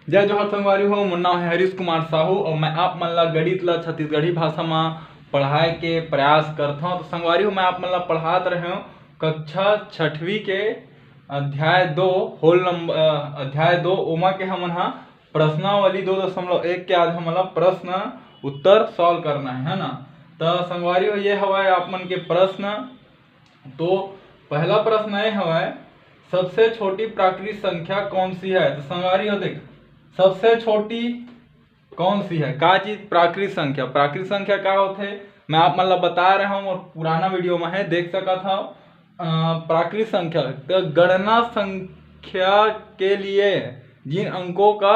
जय जोहार संगवारी हो, मोर नाम है हरीश कुमार साहू और मैं आप मन ला गणित ला छत्तीसगढ़ी भाषा में पढ़ाए के प्रयास करता हूँ। तो संगवारी हो, मैं आप मन ला पढ़ात रहे हूँ कक्षा 6वीं के अध्याय 2 होल नंबर अध्याय 2 ओमा के हमन हा प्रश्नावली 2.1 के आज हमन ला प्रश्न उत्तर सॉल्व करना है ना। तो संगवारी हो, ये हवाए आप मन के प्रश्न। तो पहला प्रश्न ये हवाए, सबसे छोटी प्राकृतिक संख्या कौन सी है। तो संगवारी हो, देख सबसे छोटी कौन सी है, का चीज प्राकृतिक संख्या। प्राकृतिक संख्या का होते मैं आप मतलब बता रहा हूँ और पुराना वीडियो में है देख सका था। प्राकृतिक संख्या तो गणना संख्या के लिए जिन अंकों का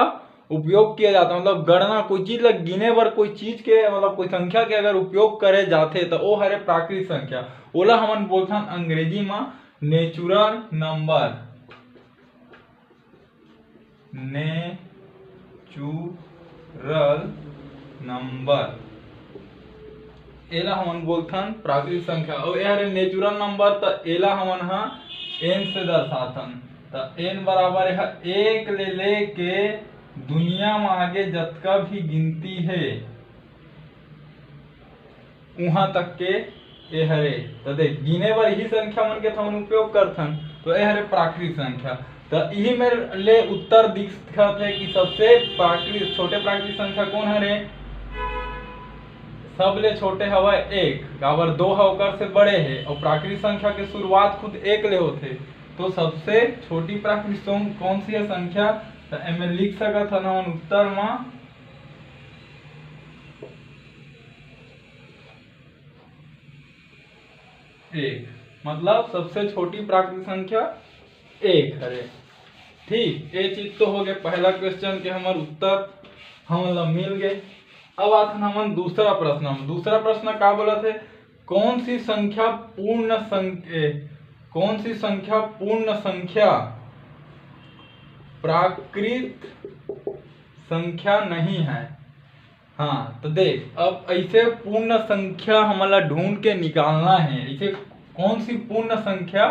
उपयोग किया जाता है, मतलब गणना कोई चीज लग गिने बर कोई चीज के मतलब कोई संख्या के अगर उपयोग करे जाते तो वो हरे प्राकृतिक संख्या। ओला हमन बोलथन अंग्रेजी में नेचुरल नंबर। नेचुरल नंबर एला हमन बोलथन प्राकृतिक संख्या। और ये नेचुरल नंबर तो एला हमन हा n से दर्शाथन। तो n बराबर है 1 ले लेके दुनिया में आगे जतका भी गिनती है वहां तक के ये हरे। तो देख गिने बर यही संख्या मन के थमन उपयोग करथन, तो ये हरे प्राकृतिक संख्या। तो यही मेरे ले उत्तर दिखत है कि सबसे प्राकृतिक छोटे प्राकृतिक संख्या कौन हरे। सब ले छोटे हवा 1, काबर 2 होकर से बड़े है और प्राकृतिक संख्या के शुरुआत खुद 1 ले होते। तो सबसे छोटी प्राकृतिक कौन सी है संख्या। तो एमे लिख सकत हन हमन उत्तर में 1, मतलब सबसे छोटी प्राकृतिक संख्या 1 हरे। ठीक, ये चीज तो हो गए पहला क्वेश्चन के हमार उत्तर हमला मिल गए। अब आथन हमन दूसरा प्रश्न। दूसरा प्रश्न का बोला थे, कौन सी संख्या पूर्ण संख्या प्राकृत संख्या नहीं है। हाँ तो देख, अब ऐसे पूर्ण संख्या हमारा ढूंढ के निकालना है। ऐसे कौन सी पूर्ण संख्या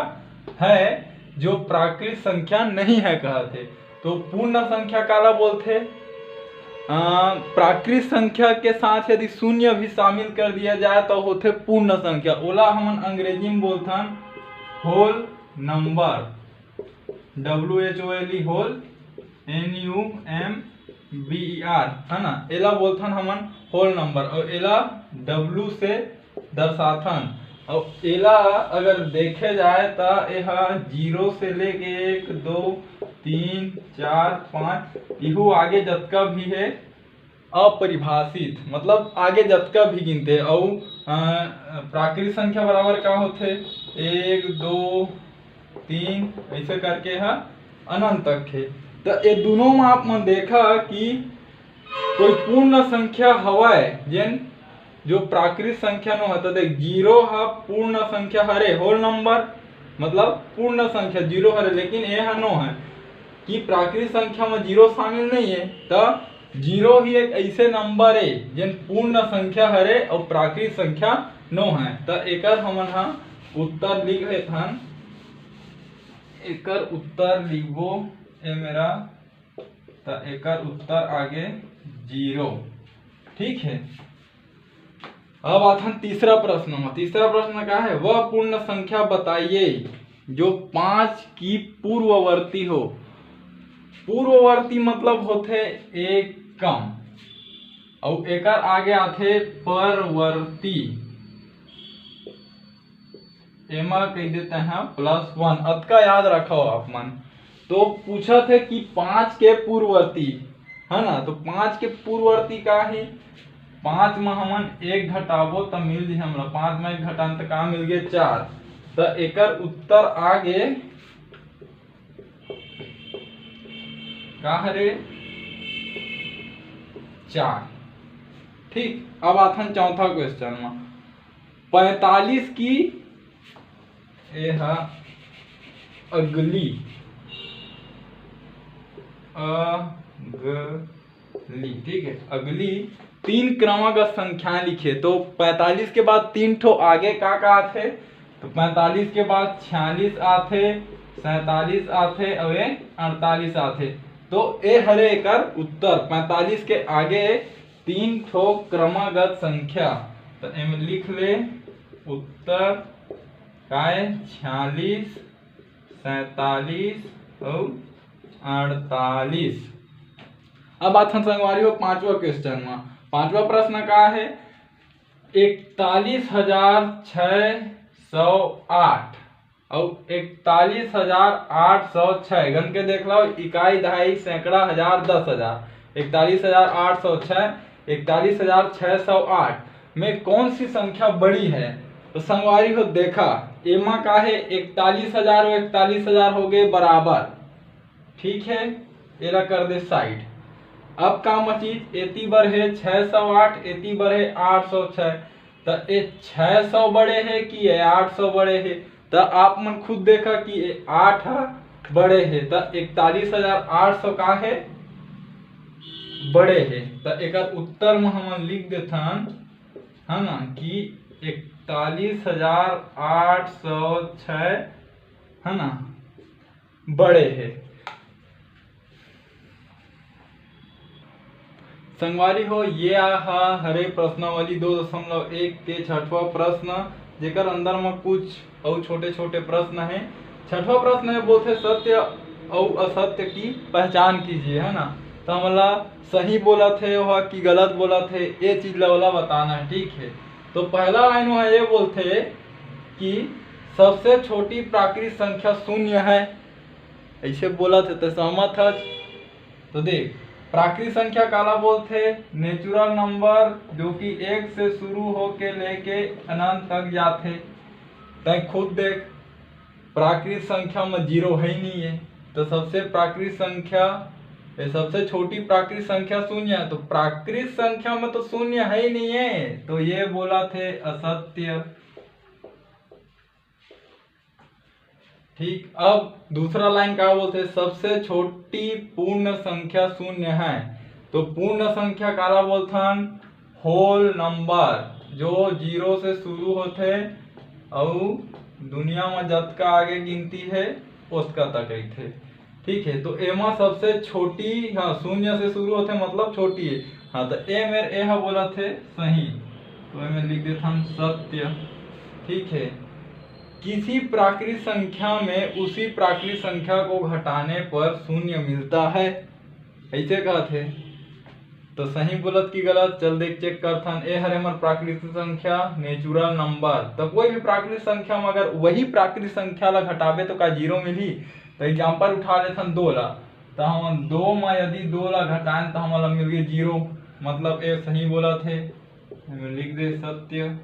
है जो प्राकृत संख्या नहीं है कहते। तो पूर्ण संख्या काला बोलते, प्राकृत संख्या के साथ यदि शून्य भी शामिल कर दिया जाए तो होते पूर्ण संख्या। ओला हमन अंग्रेजी में बोलथन whole number. WHOLE whole NUMBER है ना। एला बोलथन हमन होल नंबर और एला W से दर्शाथन। और एला अगर देखे जाए तो यह 0 से लेके 1 2 3 4 5 इहू आगे जतका भी है अपरिभाषित, मतलब आगे जतका भी गिनते। और प्राकृतिक संख्या बराबर का होते 1 2 3 ऐसे करके है अनंत तक है। तो ये दोनों में आप मन देखा कि कोई पूर्ण संख्या हवाए जेन जो प्राकृतिक संख्या नो है। तो देख 0 है पूर्ण संख्या हरे, होल नंबर मतलब पूर्ण संख्या 0 हरे, लेकिन यह नो है कि प्राकृतिक संख्या में 0 शामिल नहीं है। तो 0 ही एक ऐसे नंबर है जिन पूर्ण संख्या हरे और प्राकृतिक संख्या नो है। तो एकर हमन हा उत्तर लिख लेथन। एकर उत्तर लिखबो ए मेरा, तो एकर उत्तर आगे 0। ठीक है, अब आथन तीसरा प्रश्न में। तीसरा प्रश्न क्या है, वह पूर्ण संख्या बताइए जो 5 की पूर्ववर्ती हो। पूर्ववर्ती मतलब होते एक कम और एकर आगे आथे परवर्ती। एमा कह देते हैं +1। अतका याद रखो आप मन। तो पूछा थे कि 5 के पूर्ववर्ती है ना। तो 5 के पूर्ववर्ती का ही 5 में हमन 1 घटाबो तो मिल जाए हमला 5 में 1 घटान तो का मिल गए 4। तो एकर उत्तर आगे का हरे 4। ठीक, अब आथन चौथा क्वेश्चन में 45 की अगली ठीक है, अगली 3 क्रमागत संख्याएं लिखे। तो 45 के बाद 3 ठो आगे का आथे। तो 45 के बाद 46 आथे, 47 आथे और 48 आथे। तो ए हरे एकर उत्तर 45 के आगे 3 ठो क्रमागत संख्या, तो एम लिख ले उत्तर काय 46, 47 और 48। अब बात हम संगवारी हो पांचवा क्वेश्चन में। पांचवा प्रश्न का है 41,608 और 41,806 गण के देख लो, इकाई दहाई सैकड़ा हजार 10,000। 41,806 41,608 में कौन सी संख्या बड़ी है? तो संगवारी हो देखा एमा का है 41,000 और 41,000 हो गए बराबर, ठीक है, एरा कर दे साइड। अब का मचीज एती बर है 608, एती बर है 806, तो ये 600 बड़े है कि ये 800 बड़े है? तो आप मन खुद देखा कि ये 8 बड़े है, तो 41,800 का है बड़े है। तो एक उत्तर में हम लिख देथन है ना कि 41,806 है ना बड़े है। संगवारी हो ये हरे प्रश्नावली 2.1 के छठवा प्रश्न, जेकर अंदर में कुछ और छोटे छोटे प्रश्न है। छठवा प्रश्न है बोलते सत्य और असत्य की पहचान कीजिए, है ना। तो हमला सही बोला थे वह कि गलत बोला थे, ये चीज वाला बताना है, ठीक है। तो पहला लाइन है ये बोलते कि सबसे छोटी प्राकृतिक संख्या 0 है, ऐसे बोला थे, तो सहमत है। तो देख प्राकृतिक संख्या काला बोलते नेचुरल नंबर जो कि 1 से शुरू होके लेके अनंत तक जाते। तय खुद देख प्राकृतिक संख्या में 0 है ही नहीं है, तो सबसे प्राकृतिक संख्या सबसे छोटी प्राकृतिक संख्या 0 है, तो प्राकृतिक संख्या में तो 0 है ही नहीं है, तो ये बोला थे असत्य, ठीक। अब दूसरा लाइन क्या बोलते सबसे छोटी पूर्ण संख्या 0 है, तो पूर्ण संख्या काला बोलथन होल नंबर जो 0 से शुरू होते और दुनिया में जब का आगे गिनती है उसका तक थे, ठीक है। तो एमा सबसे छोटी 0 से शुरू होते मतलब छोटी है, तो ए मेरे ए बोला थे सही, तो मैं लिख देता हूँ सत्य, ठीक है। किसी प्राकृतिक संख्या में उसी प्राकृतिक संख्या को घटाने पर 0 मिलता है, ऐसे कहते। तो सही बोलत की गलत चल देख चेक करथन। ए हरे हमार प्राकृतिक संख्या नेचुरल नंबर, तो कोई भी प्राकृतिक संख्या में अगर वही प्राकृतिक संख्या ला घटावे तो का 0 मिली। तो एग्जाम्पल उठा लेथन 2 ला, तो हम 2 में यदि 2 ला घटाएं तो हमारा मिल गया 0, मतलब ए सही बोला थे, लिख दे सत्य।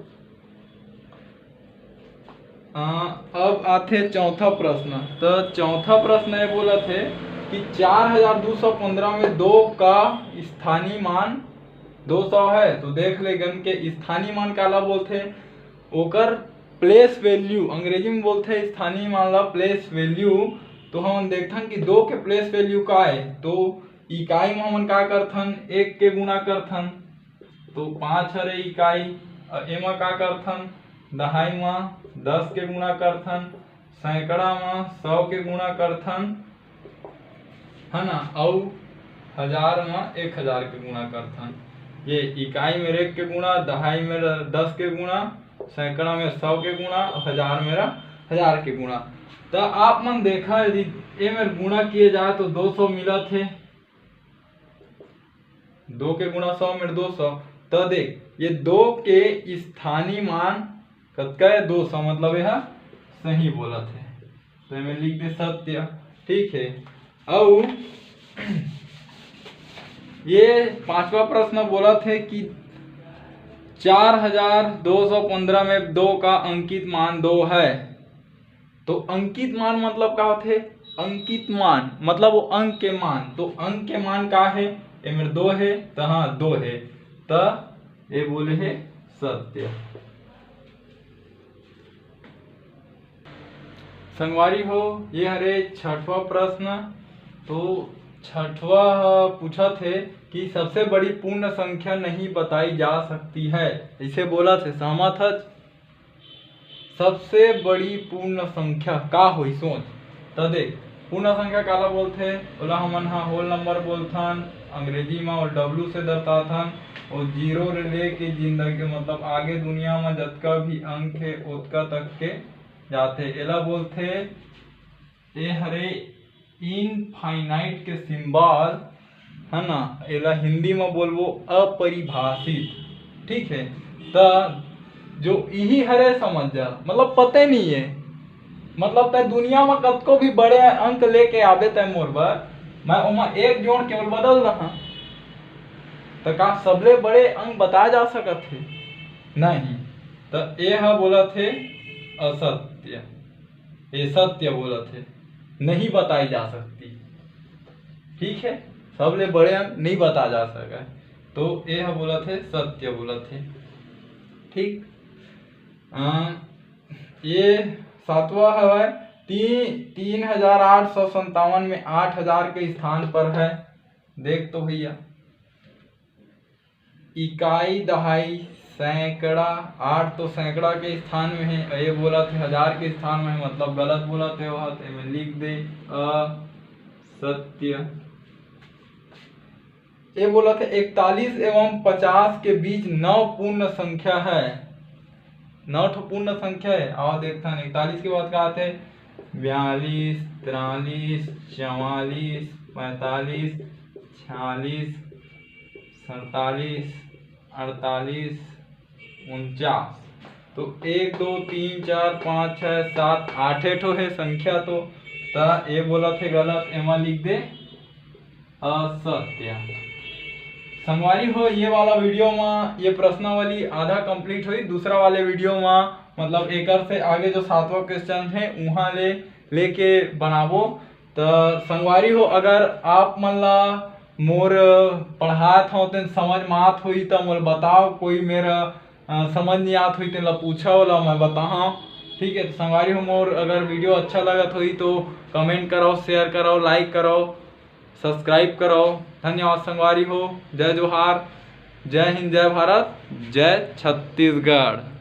अब आते चौथा प्रश्न। तो चौथा प्रश्न ये बोला थे कि 4215 में 2 का स्थानीय मान 200 है, तो देख ले गन के स्थानीय मान काला बोलते ओकर प्लेस वैल्यू, अंग्रेजी में बोलते स्थानीय मान ला प्लेस वैल्यू। तो हम देखथन कि 2 के प्लेस वैल्यू का है, तो इकाई में हम का करथन 1 के गुणा करथन, तो 5 हरे इकाई, एमा का करथन दहाई में 10 के गुणा करथन, सैकड़ा में 100 के गुणा करथन, है ना, और हजार में 1000 के गुणा करथन। ये इकाई में 1 के गुणा, दहाई में 10 के गुणा, सैकड़ा में 100 के गुणा, हजार में 1000 के गुणा। तो आप मन देखा यदि ये में गुणा किए जाए तो 200 मिला थे, 2 के गुणा 100 में 200। तो देख ये 2 के स्थानीय मान कतका है 200, मतलब यह सही बोला थे, तो मैं लिख दे सत्य, ठीक है। और ये पांचवा प्रश्न बोला थे कि 4215 में 2 का अंकित मान 2 है, तो अंकित मान मतलब क्या होते? अंकित मान मतलब वो अंक के मान, तो अंक के मान का है इनमें 2 है, तो हाँ 2 है, तो ये बोले है सत्य। संगवारी हो ये हरे छठवा प्रश्न। तो छठवा पूछा थे कि सबसे बड़ी पूर्ण संख्या नहीं बताई जा सकती है, इसे बोला थे सहमत है। सबसे बड़ी पूर्ण संख्या का हुई सोच, तो देख पूर्ण संख्या काला बोलथे ओला हमन हा होल नंबर बोलथन, अंग्रेजी में और W से दर्शाथन। और जीरो ले के जिंदगी मतलब आगे दुनिया में जतका भी अंक है ओतका तक के जाते, एला बोलथे ए हरे इनफाइनाइट के सिंबल है ना, एला हिंदी में बोलबो अपरिभाषित, ठीक है। तो जो यही हरे समझ जा मतलब पते नहीं है, मतलब तय दुनिया में कतको भी बड़े अंक लेके आवे तय मोर बर, मैं ओमा एक जोड़ केवल बदल रहा तो का सबले बड़े अंक बताए जा सकत है नहीं। तो ये हा बोला थे असत्य, ये सत्य बोला थे, नहीं बताई जा सकती, ठीक है। सबले बड़े अंक नहीं बता जा सका, तो ये हा बोला थे सत्य बोला थे, ठीक। ये सातवां है 3857 में 8000 के स्थान पर है, देख तो भैया इकाई दहाई सैकड़ा, 8 तो सैकड़ा के स्थान में है, ये बोला थे 1000 के स्थान में है, मतलब गलत बोला थे वह में लिख दे असत्य। ये बोला थे 41 एवं 50 के बीच 9 पूर्ण संख्या है, 9 पूर्ण संख्या है। आओ देखता है 41 के बाद क्या आते हैं 42, 43, 44, 45, 46, 47, 48, 49। तो 1 2 3 4 5 6 7 8 ठो है संख्या, तो ये बोला थे गलत, एमा लिख दे असत्य। संगवारी हो ये वाला वीडियो में ये प्रश्नावली आधा कंप्लीट हुई, दूसरा वाले वीडियो में मतलब एक से आगे जो 7वां क्वेश्चन है वहाँ लेके बनाबो। तो संगवारी हो अगर आप मन ला मोर पढ़ात हो तो समझ में आत हुई तो मोर बताओ, कोई मेरा समझ नहीं आत हुई तो पूछो ला मैं बताऊँ, ठीक है। तो संगवारी हो मोर अगर वीडियो अच्छा लगत हुई तो कमेंट करो, शेयर करो, लाइक करो, सब्सक्राइब करो। धन्यवाद संगवारी हो। जय जोहार, जय हिंद, जय भारत, जय छत्तीसगढ़।